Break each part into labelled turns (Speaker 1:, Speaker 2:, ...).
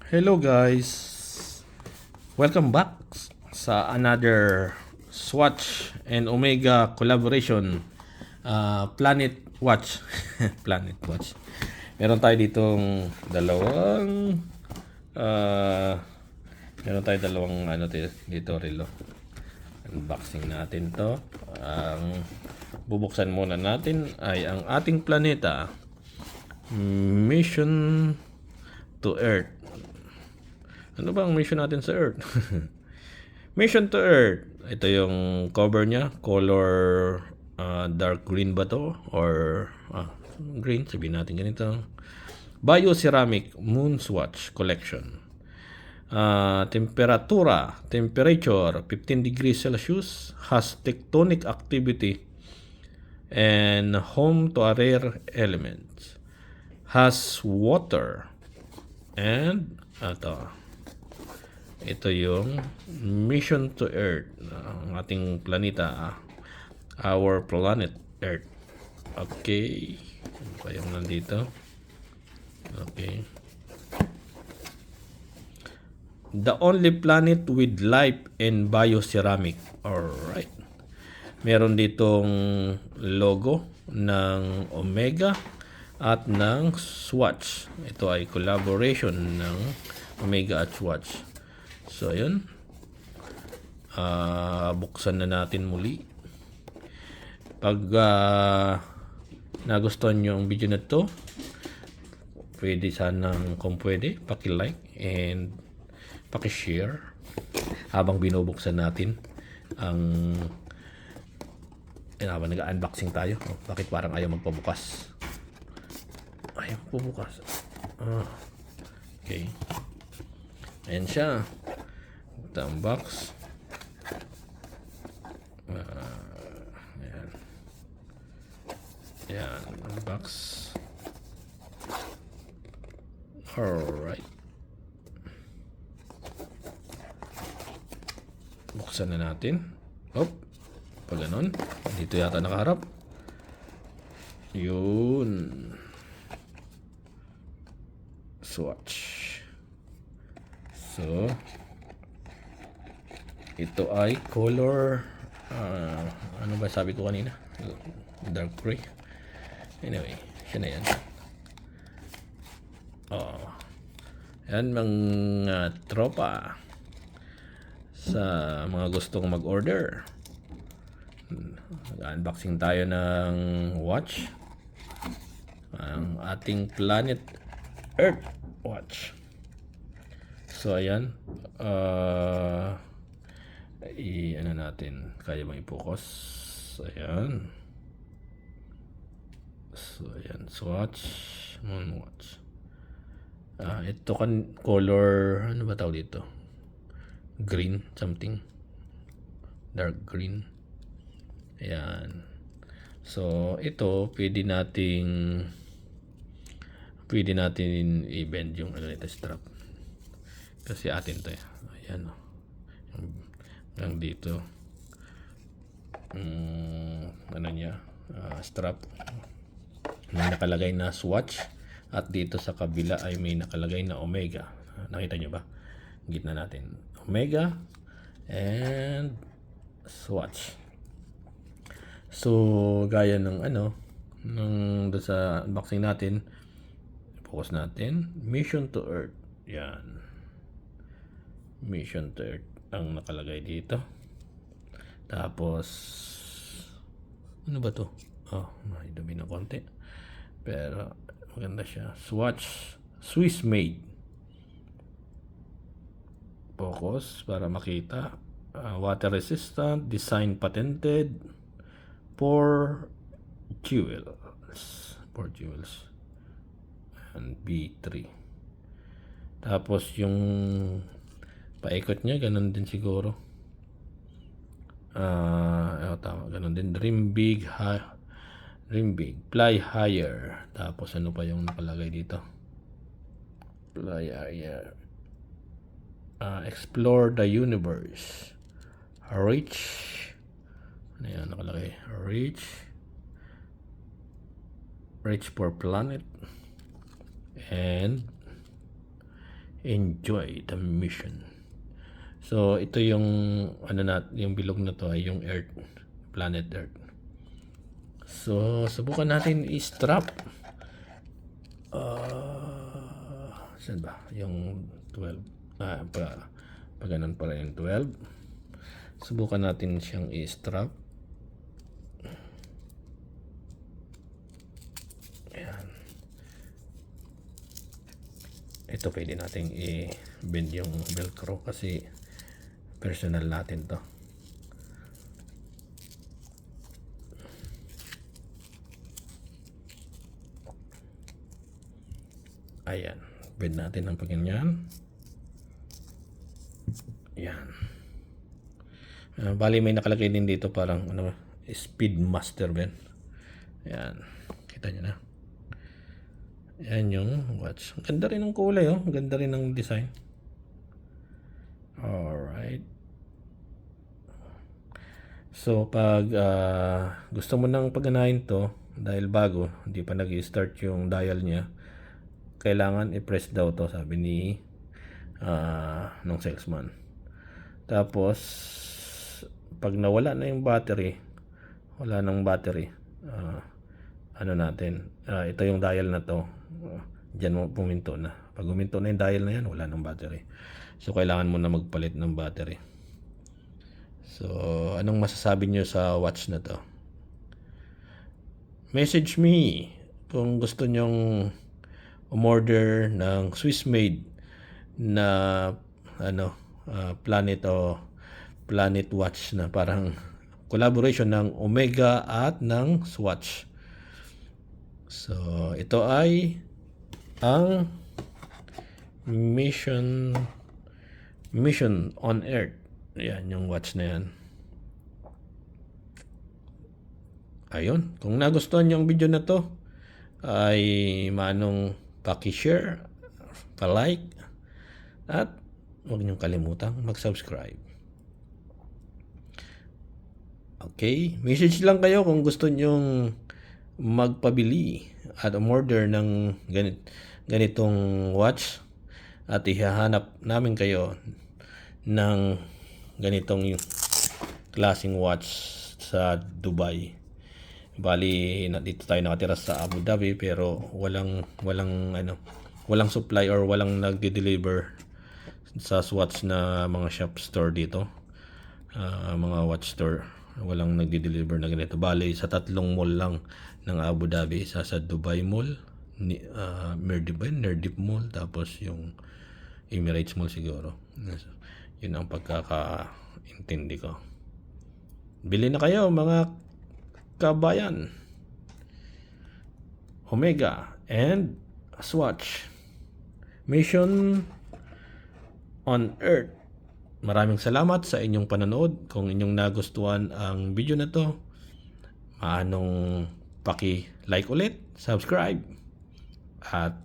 Speaker 1: Hello guys, welcome back sa another Swatch and Omega collaboration, Planet Watch. Planet Watch. Meron tayo ditong dalawang uh, meron tayo dalawang dito relo. Unboxing natin to. Ang bubuksan muna natin ay ang ating planeta, Mission to Earth. Ano ba ang mission natin sa Earth? Mission to Earth. Ito yung cover niya. Color dark green ba to? Or green. Sabihin natin ganito. Bioceramic Moon Swatch Collection. Temperature 15 degrees Celsius. Has tectonic activity and home to a rare elements. Has water and ito yung Mission to Earth, ang ating planeta, our planet Earth. Okay, ano pa yung nandito? Okay, the only planet with life and bioceramic. Alright, meron ditong logo ng Omega at ng Swatch. Ito ay collaboration ng Omega at Swatch. So, ayun. Buksan na natin muli. Pag nagustuhan nyo ang video na to, pwede sanang, kung pwede, paki-like and paki-share habang binubuksan natin ang habang nag-unboxing tayo. Bakit parang ayaw magpabukas? Ayaw magpabukas. Okay. Ayan siya. Ito ang box. Ayan. Ayan ang box. Alright. Buksan na natin. Pag ganon. Dito yata nakaharap. Yun. Swatch. So, ito ay color, ano ba sabi ko kanina? Dark gray. Anyway, siya na yan. Yan mga tropa. Sa mga gustong mag-order, unboxing tayo ng watch. Ang ating Planet Earth watch. So, ayan. Ano natin? Kaya bang i-focus? Ayan. So, ayan. Swatch. Moonwatch. Ito color, ano ba tawag dito? Green something. Dark green. Ayan. So, ito, pwede natin i-bend yung ito strap. Kasi atin to eh. Ayan o. Hanggang dito. Ano niya? Strap. May nakalagay na Swatch. At dito sa kabila ay may nakalagay na Omega. Nakita nyo ba? Gitna natin. Omega and Swatch. So, gaya ng nung sa unboxing natin, focus natin. Mission to Earth. Yan. Mission to Earth ang nakalagay dito. Tapos ano ba to? May dumi ng konti, pero maganda siya. Swatch Swiss made. Focus para makita. Water resistant, design patented, for jewels and B3. Tapos yung paikot niya, ganun din siguro. Tama, ganun din. Dream big, fly higher. Tapos ano pa yung nakalagay dito? Fly higher. Explore the universe. Reach. Ano yan nakalagay? Reach for planet. And Enjoy the mission. So ito yung yung bilog na to ay yung Earth, planet Earth. So subukan natin i-strap. Saan ba? Yung 12. Pa ganun pala yung 12. Subukan natin siyang i-strap. Ayan. Ito pwede nating i-bend yung velcro kasi personal natin to. Ayan. Bend natin ng pagganyan. Ayan. Bali may nakalagay din dito parang Speed Master Ben. Ayan. Kita nyo na. Ayan yung watch. Ang ganda rin ng kulay, oh. Ang ganda rin ng design. Alright. So, pag gusto mo nang pagganahin to, dahil bago, hindi pa nag-start yung dial niya, kailangan i-press daw to, sabi ni nung salesman. Tapos, pag nawala na yung battery, wala nang battery, ito yung dial na to, dyan mo puminto na. Pag huminto na yung dial na yan, wala nang battery. So, kailangan mo na magpalit ng battery. So, anong masasabi nyo sa watch na to? Message me kung gusto nyong umorder ng Swiss made na planet watch na parang collaboration ng Omega at ng Swatch. So ito ay ang mission on Earth. Ayan yung watch na yan. Ayun, kung nagustuhan yung video na to ay manong paki-share, pa-like, at huwag niyong kalimutang mag-subscribe. Okay, message lang kayo kung gusto niyong magpabili at umorder ng ganitong watch at ihahanap namin kayo ng ganitong klaseng watch sa Dubai. Bali, dito tayo nakatira sa Abu Dhabi pero walang supply or walang nagde-deliver sa Swatch na mga shop store dito. Mga watch store, walang nagde-deliver na ganito. Bali, sa 3 mall lang ng Abu Dhabi, sa Dubai Mall, Nerdip Mall, tapos yung Emirates Mall siguro. Yun ang pagkakaintindi ko. Bili na kayo mga kabayan. Omega and Swatch. Mission on Earth. Maraming salamat sa inyong panonood. Kung inyong nagustuhan ang video na to, maanong paki-like ulit, subscribe, at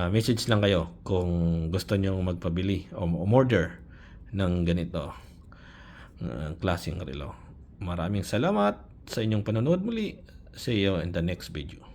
Speaker 1: message lang kayo kung gusto nyo magpabili o umorder ng ganito klaseng relo. Maraming salamat sa inyong panonood muli. See you in the next video.